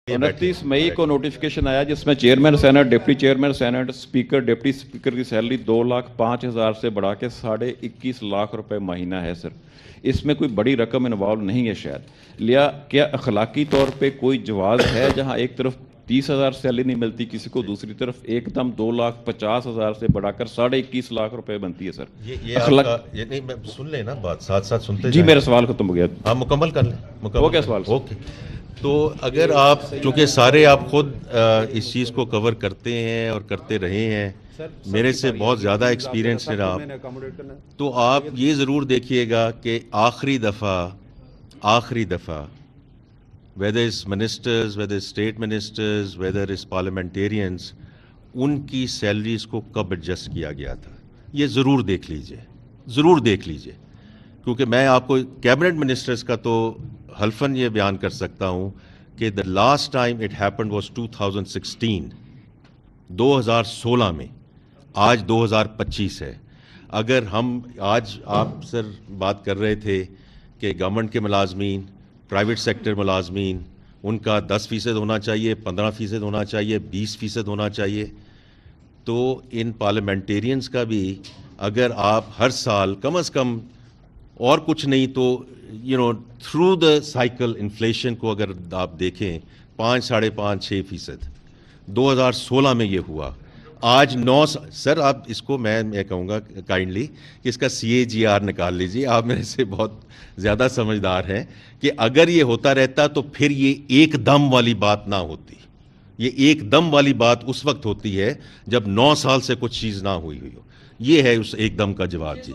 29 मई को नोटिफिकेशन आया जिसमें chairman senate, deputy chairman senate, speaker, deputy speaker की सैलरी 2,05,000 से बढ़ा के 21.5 लाख रुपए महीना है सर। इसमें कोई बड़ी रकम इन्वॉल्व नहीं है शायद। लिया क्या अखलाकी तौर पे कोई जवाज़ है जहां एक तरफ 30,000 सैलरी नहीं मिलती किसी को, दूसरी तरफ एकदम 2,50,000 से बढ़ाकर 21.5 लाख रुपए बनती है सर। ये नहीं, मैं सुन लेना बात, साथ साथ सुनते जी मेरा सवाल खत्म हो गया। हाँ मुकम्मल कर लें। वो क्या सवाल? ओके, तो अगर आप, चूँकि सारे आप खुद इस चीज़ को कवर करते हैं और करते रहे हैं, मेरे से बहुत ज़्यादा एक्सपीरियंस है आप, तो आप ये ज़रूर देखिएगा कि आखिरी दफ़ा whether it's ministers, whether it's state ministers, whether it's parliamentarians, उनकी सैलरीज को कब एडजस्ट किया गया था, ये ज़रूर देख लीजिए, क्योंकि मैं आपको कैबिनेट मिनिस्टर्स का तो हल्फन ये बयान कर सकता हूँ कि the last time it happened was 2016 में, आज 2025 है। अगर हम आज, आप सर बात कर रहे थे कि गवर्नमेंट के मुलाजमीन, प्राइवेट सेक्टर मुलाजमीन, उनका 10% होना चाहिए, 15% होना चाहिए, 20% होना चाहिए, तो इन पार्लियामेंटेरियंस का भी अगर आप हर साल कम से कम, और कुछ नहीं तो थ्रू द साइकिल इन्फ्लेशन को अगर आप देखें 5, 5.5, 6%, 2016 में ये हुआ, आज 9। सर आप इसको, मैं कहूँगा काइंडली कि इसका CAGR निकाल लीजिए, आप मेरे से बहुत ज़्यादा समझदार हैं, कि अगर ये होता रहता तो फिर ये एकदम वाली बात ना होती। ये एकदम वाली बात उस वक्त होती है जब 9 साल से कुछ चीज़ ना हुई हो। ये है उस एकदम का जवाब जी।